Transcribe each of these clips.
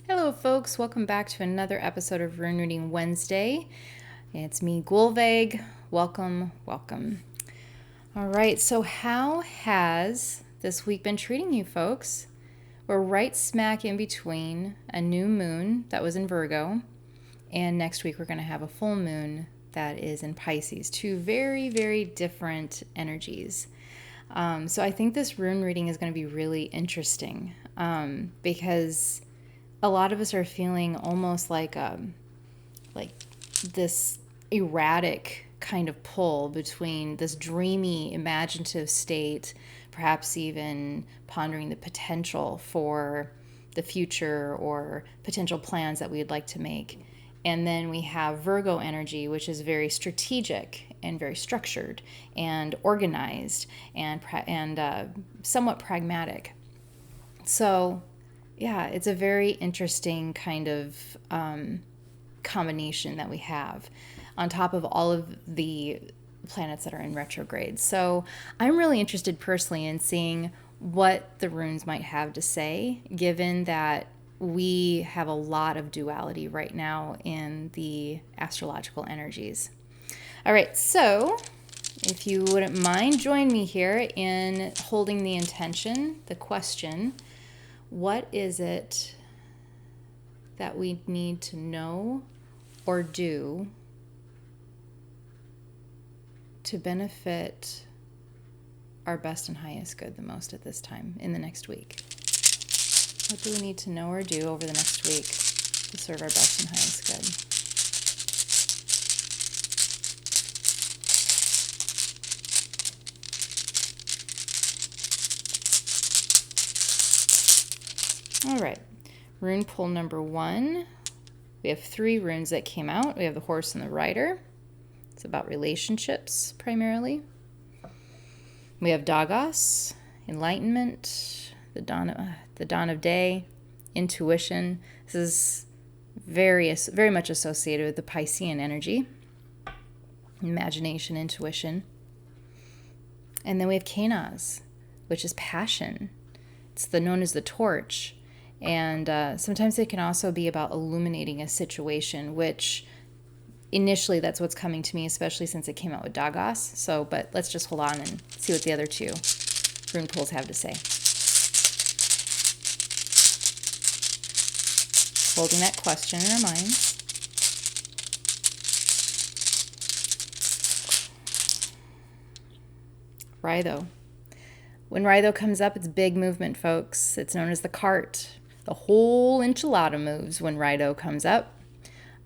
Hello folks, welcome back to another episode of Rune Reading Wednesday. It's me, Gulveg. Welcome. All right, so how has this week been treating you folks? We're right smack in between a new moon that was in Virgo, and next week we're going to have a full moon that is in Pisces. Two very, very different energies. So I think this rune reading is going to be really interesting because a lot of us are feeling almost like this erratic kind of pull between this dreamy, imaginative state, perhaps even pondering the potential for the future or potential plans that we'd like to make. And then we have Virgo energy, which is very strategic and very structured and organized and somewhat pragmatic. So yeah, it's a very interesting kind of combination that we have on top of all of the planets that are in retrograde. So I'm really interested personally in seeing what the runes might have to say, given that we have a lot of duality right now in the astrological energies. All right, so if you wouldn't mind, join me here in holding the intention, the question. What is it that we need to know or do to benefit our best and highest good the most at this time in the next week? What do we need to know or do over the next week to serve our best and highest good? All right, rune pull number 1. We have 3 runes that came out. We have the horse and the rider. It's about relationships primarily. We have Dagos, enlightenment, the dawn of day, intuition. This is very much associated with the Piscean energy, imagination, intuition. And then we have Kanaz, which is passion. It's known as the torch. And sometimes it can also be about illuminating a situation, which initially that's what's coming to me, especially since it came out with Dagos. So, but let's just hold on and see what the other 2 rune pulls have to say. Holding that question in our minds. Rhino. When Rhino comes up, it's big movement, folks. It's known as the cart. The whole enchilada moves when Rhino comes up.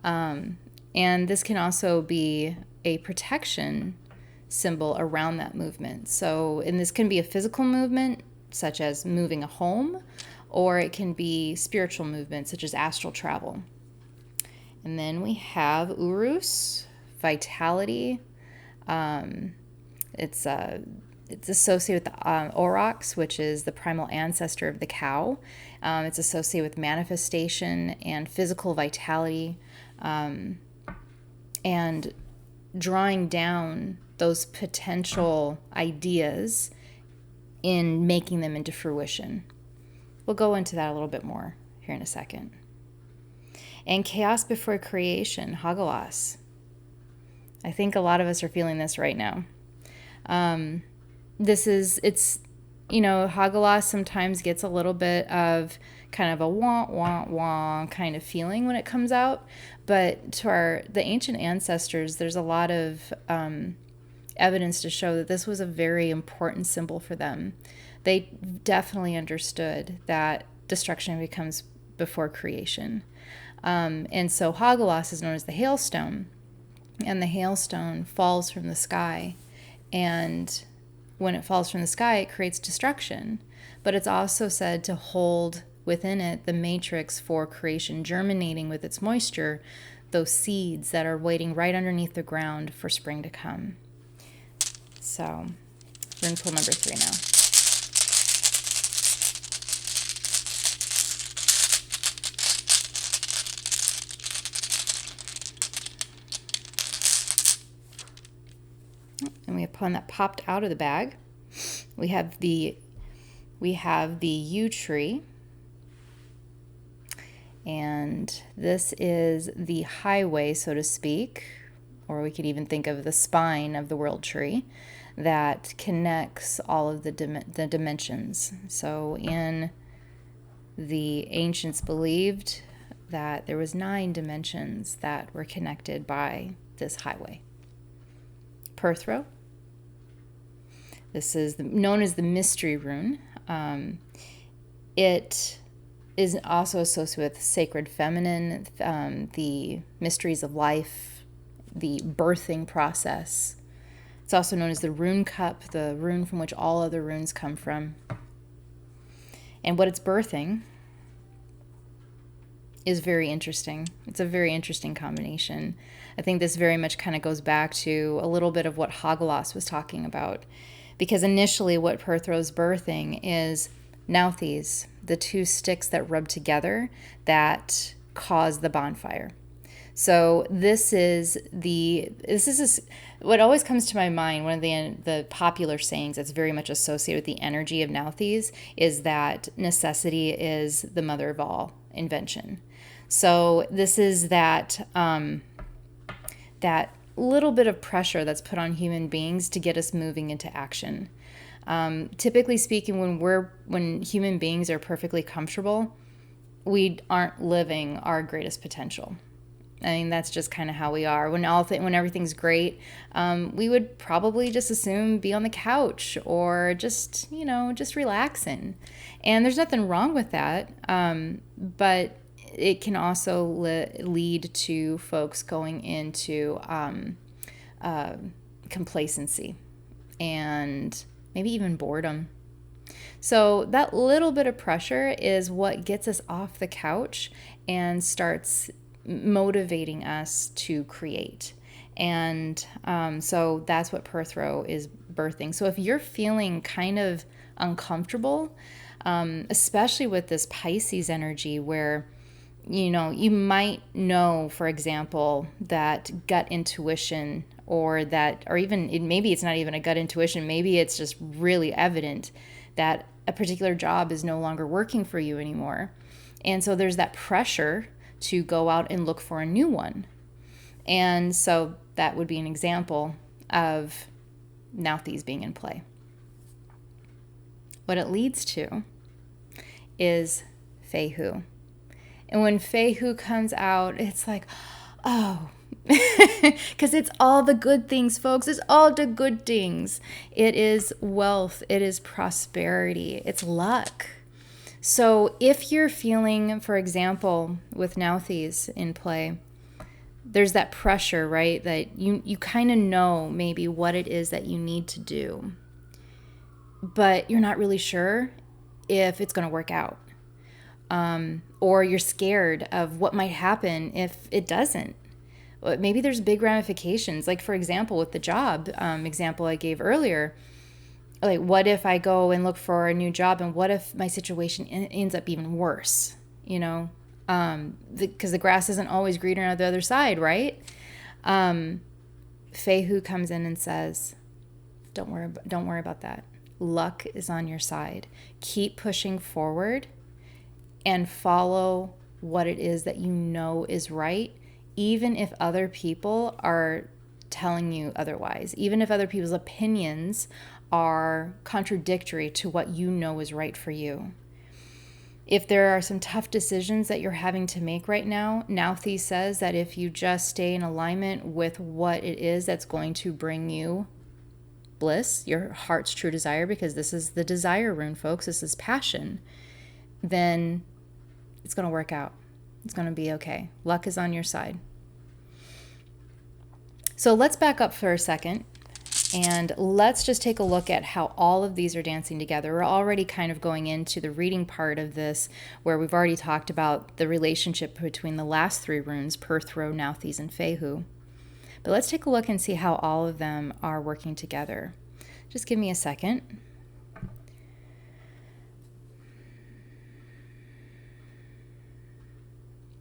And this can also be a protection symbol around that movement. So, and this can be a physical movement, such as moving a home, or it can be spiritual movement, such as astral travel. And then we have Urus, vitality. It's associated with the aurochs, which is the primal ancestor of the cow. It's associated with manifestation and physical vitality, and drawing down those potential ideas in making them into fruition. We'll go into that a little bit more here in a second. And chaos before creation, Haggalas. I think a lot of us are feeling this right now. Haggalas sometimes gets a little bit of kind of a wah, wah, wah kind of feeling when it comes out. But to the ancient ancestors, there's a lot of evidence to show that this was a very important symbol for them. They definitely understood that destruction becomes before creation. And so Haggalas is known as the hailstone. And the hailstone falls from the sky. And when it falls from the sky, it creates destruction. But it's also said to hold within it the matrix for creation, germinating with its moisture, those seeds that are waiting right underneath the ground for spring to come. So, rune pull number 3 now. And we have one that popped out of the bag. We have the yew tree, And this is the highway, so to speak, or we could even think of the spine of the world tree that connects all of the dimensions. So in the ancients believed that there was 9 dimensions that were connected by this highway. Perthro. This is known as the mystery rune. It is also associated with sacred feminine, the mysteries of life, the birthing process. It's also known as the rune cup, the rune from which all other runes come from. And what it's birthing is very interesting. It's a very interesting combination. I think this very much kind of goes back to a little bit of what Hagelos was talking about. Because initially what Perthro's birthing is Nauthies, the 2 sticks that rub together that cause the bonfire. So this is what always comes to my mind. One of the popular sayings that's very much associated with the energy of Nauthies is that necessity is the mother of all invention. So this is that that little bit of pressure that's put on human beings to get us moving into action. Typically speaking, when human beings are perfectly comfortable, we aren't living our greatest potential. I mean, that's just kind of how we are. When everything's great, we would probably just assume be on the couch or just relaxing. And there's nothing wrong with that. But it can also lead to folks going into complacency and maybe even boredom. So that little bit of pressure is what gets us off the couch and starts motivating us to create. And so that's what Perthro is birthing. So if you're feeling kind of uncomfortable, especially with this Pisces energy where you might know, for example, that gut intuition or even maybe it's not even a gut intuition. Maybe it's just really evident that a particular job is no longer working for you anymore. And so there's that pressure to go out and look for a new one. And so that would be an example of Nauthies being in play. What it leads to is Fehu. And when Fehu comes out, it's like, oh, because it's all the good things, folks. It's all the good things. It is wealth. It is prosperity. It's luck. So if you're feeling, for example, with Nauthies in play, there's that pressure, right? That you kind of know maybe what it is that you need to do, but you're not really sure if it's going to work out. Or you're scared of what might happen if it doesn't. Maybe there's big ramifications. Like, for example, with the job example I gave earlier, like, what if I go and look for a new job and what if my situation ends up even worse, because the grass isn't always greener on the other side, right? Fehu comes in and says, don't worry about that. Luck is on your side. Keep pushing forward and follow what it is that you know is right, even if other people are telling you otherwise, even if other people's opinions are contradictory to what you know is right for you. If there are some tough decisions that you're having to make right now, Nauthies says that if you just stay in alignment with what it is that's going to bring you bliss, your heart's true desire, because this is the desire rune, folks, this is passion, then it's going to work out. It's going to be okay. Luck is on your side. So let's back up for a second and let's just take a look at how all of these are dancing together. We're already kind of going into the reading part of this where we've already talked about the relationship between the last 3 runes, Perthro, Nauthies, and Fehu. But let's take a look and see how all of them are working together. Just give me a second.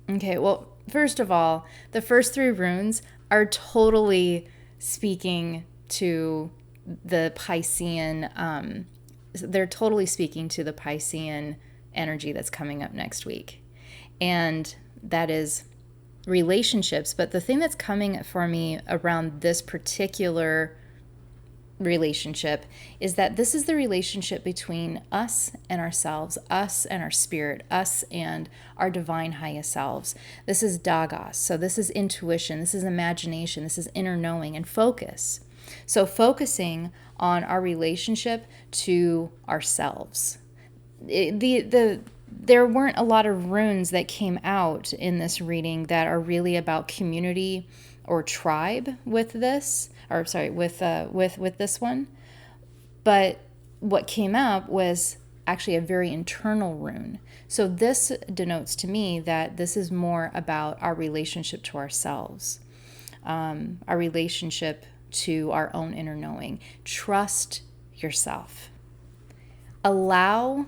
Okay, well, first of all, the first 3 runes are totally speaking to the Piscean, they're totally speaking to the Piscean energy that's coming up next week. and that is relationships. But the thing that's coming for me around this particular relationship is that this is the relationship between us and ourselves, us and our spirit, us and our divine highest selves. This is Dagos. So this is intuition, this is imagination, this is inner knowing and focus. So focusing on our relationship to ourselves. There weren't a lot of runes that came out in this reading that are really about community or tribe with this, or sorry, with this one. But what came up was actually a very internal rune. So this denotes to me that this is more about our relationship to ourselves, our relationship to our own inner knowing. Trust yourself. Allow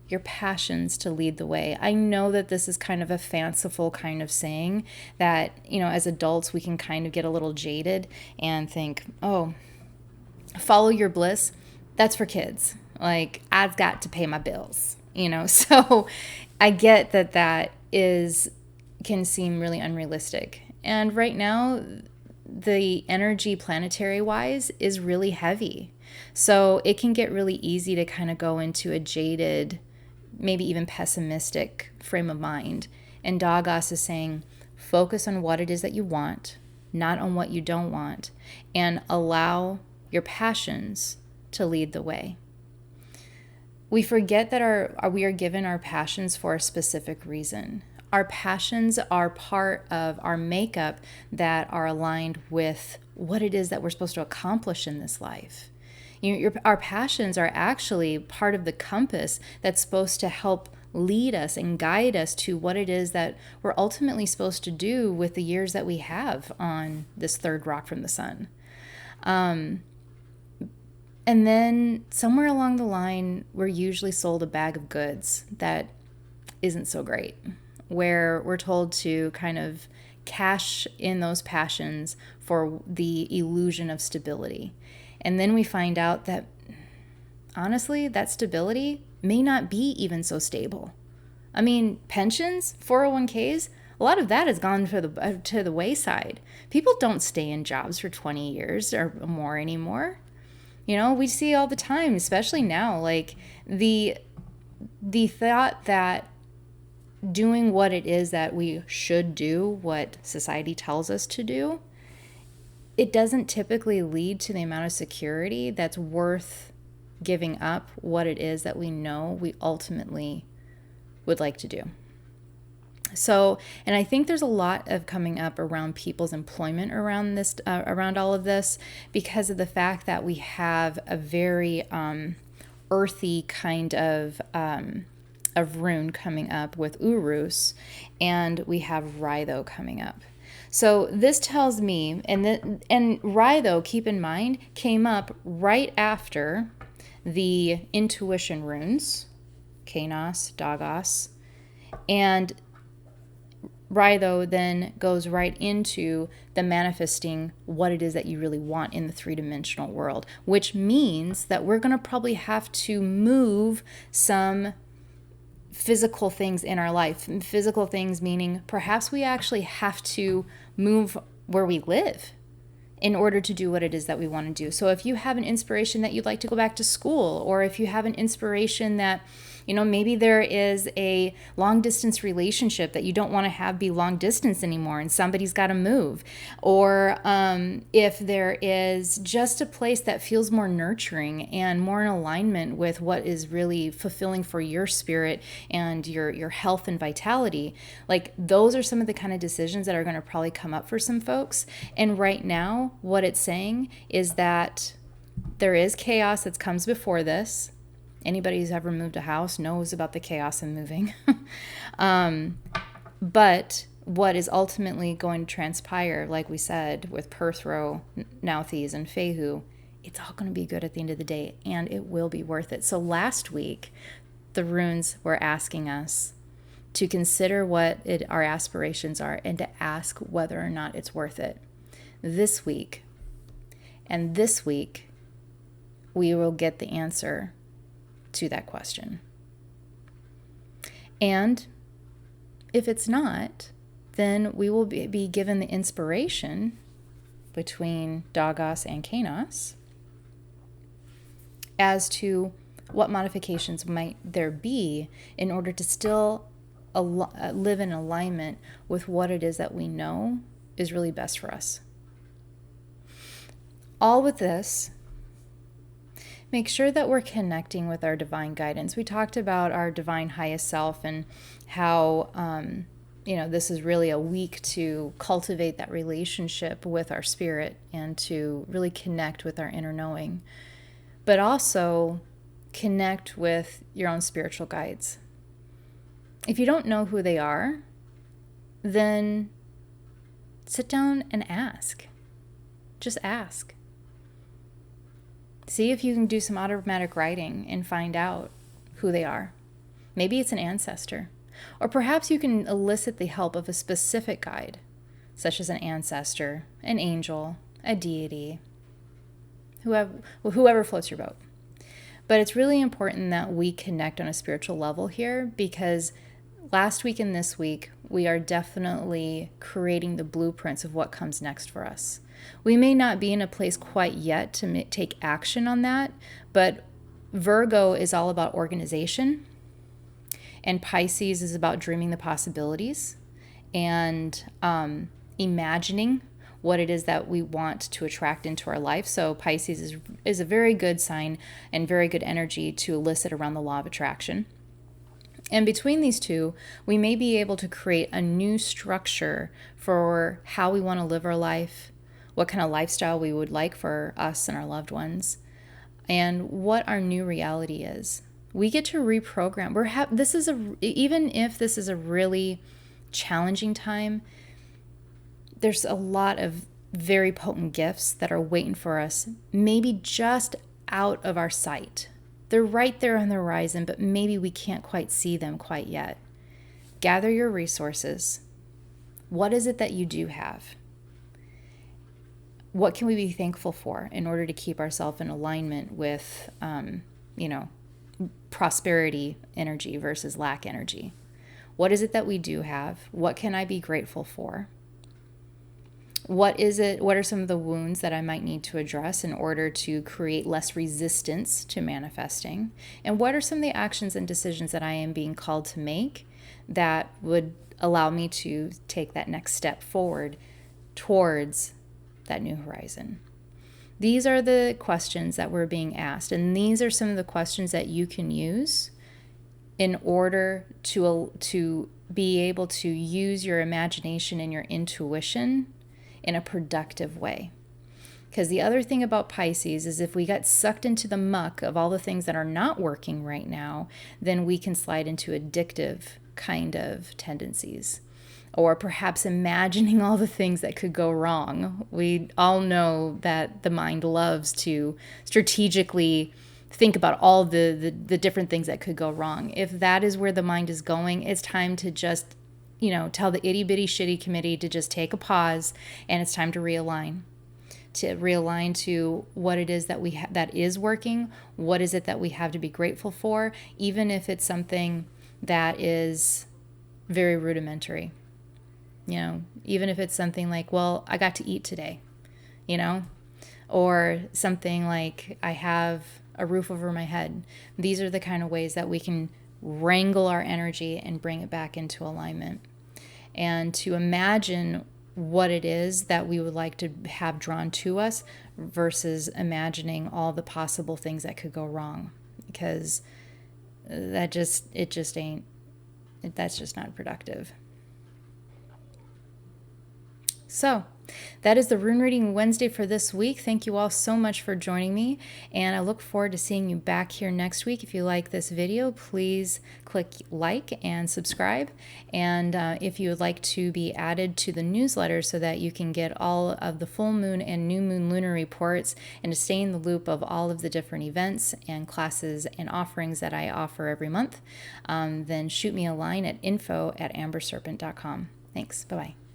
your passions to lead the way. I know that this is kind of a fanciful kind of saying that, as adults, we can kind of get a little jaded and think, oh, follow your bliss. That's for kids. Like, I've got to pay my bills, So I get that can seem really unrealistic. And right now, the energy planetary wise is really heavy. So it can get really easy to kind of go into a jaded, maybe even pessimistic frame of mind. And Dagos is saying, focus on what it is that you want, not on what you don't want, and allow your passions to lead the way. We forget that we are given our passions for a specific reason. Our passions are part of our makeup that are aligned with what it is that we're supposed to accomplish in this life. Our passions are actually part of the compass that's supposed to help lead us and guide us to what it is that we're ultimately supposed to do with the years that we have on this third rock from the sun. And then somewhere along the line, we're usually sold a bag of goods that isn't so great, where we're told to kind of cash in those passions for the illusion of stability. And then we find out that, honestly, that stability may not be even so stable. I mean, pensions, 401ks, a lot of that has gone to the wayside. People don't stay in jobs for 20 years or more anymore. We see all the time, especially now, like the thought that doing what it is that we should do, what society tells us to do, it doesn't typically lead to the amount of security that's worth giving up what it is that we know we ultimately would like to do. So, and I think there's a lot of coming up around people's employment around this, around all of this, because of the fact that we have a very earthy kind of rune coming up with Urus, and we have Rhydho coming up. So this tells me, and Rhydho, keep in mind, came up right after the intuition runes, Kanos, Dagos, and Rhydho then goes right into the manifesting what it is that you really want in the three-dimensional world, which means that we're going to probably have to move some physical things in our life. Physical things meaning perhaps we actually have to move where we live in order to do what it is that we want to do. So if you have an inspiration that you'd like to go back to school, or if you have an inspiration that, maybe there is a long distance relationship that you don't want to have be long distance anymore and somebody's got to move. Or if there is just a place that feels more nurturing and more in alignment with what is really fulfilling for your spirit and your health and vitality, like those are some of the kind of decisions that are going to probably come up for some folks. And right now, what it's saying is that there is chaos that comes before this. Anybody who's ever moved a house knows about the chaos in moving. But what is ultimately going to transpire, like we said, with Perthro, Nauthiz, and Fehu, it's all going to be good at the end of the day, and it will be worth it. So last week, the runes were asking us to consider what our aspirations are and to ask whether or not it's worth it. This week, we will get the answer to that question. And If it's not, then we will be given the inspiration between Dagos and Kanos as to what modifications might there be in order to still live in alignment with what it is that we know is really best for us. All with this, make sure that we're connecting with our divine guidance. We talked about our divine highest self and how, this is really a week to cultivate that relationship with our spirit and to really connect with our inner knowing, but also connect with your own spiritual guides. If you don't know who they are, then sit down and ask. Just ask. See if you can do some automatic writing and find out who they are. Maybe it's an ancestor. Or perhaps you can elicit the help of a specific guide, such as an ancestor, an angel, a deity, whoever floats your boat. But it's really important that we connect on a spiritual level here, because last week and this week, we are definitely creating the blueprints of what comes next for us. We may not be in a place quite yet to take action on that, but Virgo is all about organization, and Pisces is about dreaming the possibilities and imagining what it is that we want to attract into our life. So Pisces is a very good sign and very good energy to elicit around the law of attraction. And between these two, we may be able to create a new structure for how we want to live our life, what kind of lifestyle we would like for us and our loved ones, and what our new reality is. We get to reprogram. Even if this is a really challenging time, there's a lot of very potent gifts that are waiting for us, maybe just out of our sight. They're right there on the horizon, but maybe we can't quite see them quite yet. Gather your resources. What is it that you do have? What can we be thankful for in order to keep ourselves in alignment with, prosperity energy versus lack energy? What is it that we do have? What can I be grateful for? What are some of the wounds that I might need to address in order to create less resistance to manifesting? And what are some of the actions and decisions that I am being called to make that would allow me to take that next step forward towards that new horizon? These are the questions that we're being asked, and these are some of the questions that you can use in order to be able to use your imagination and your intuition in a productive way. Because the other thing about Pisces is if we get sucked into the muck of all the things that are not working right now, then we can slide into addictive kind of tendencies. Or perhaps imagining all the things that could go wrong. We all know that the mind loves to strategically think about all the different things that could go wrong. If that is where the mind is going, it's time to just, tell the itty bitty shitty committee to just take a pause, and it's time to realign. To realign to what it is that that is working. What is it that we have to be grateful for, even if it's something that is very rudimentary. Even if it's something like, well, I got to eat today, or something like I have a roof over my head. These are the kind of ways that we can wrangle our energy and bring it back into alignment, and to imagine what it is that we would like to have drawn to us versus imagining all the possible things that could go wrong, because that's just not productive. So that is the Rune Reading Wednesday for this week. Thank you all so much for joining me, and I look forward to seeing you back here next week. If you like this video, please click like and subscribe. And if you would like to be added to the newsletter so that you can get all of the full moon and new moon lunar reports and to stay in the loop of all of the different events and classes and offerings that I offer every month, then shoot me a line at info@amberserpent.com. Thanks. Bye-bye.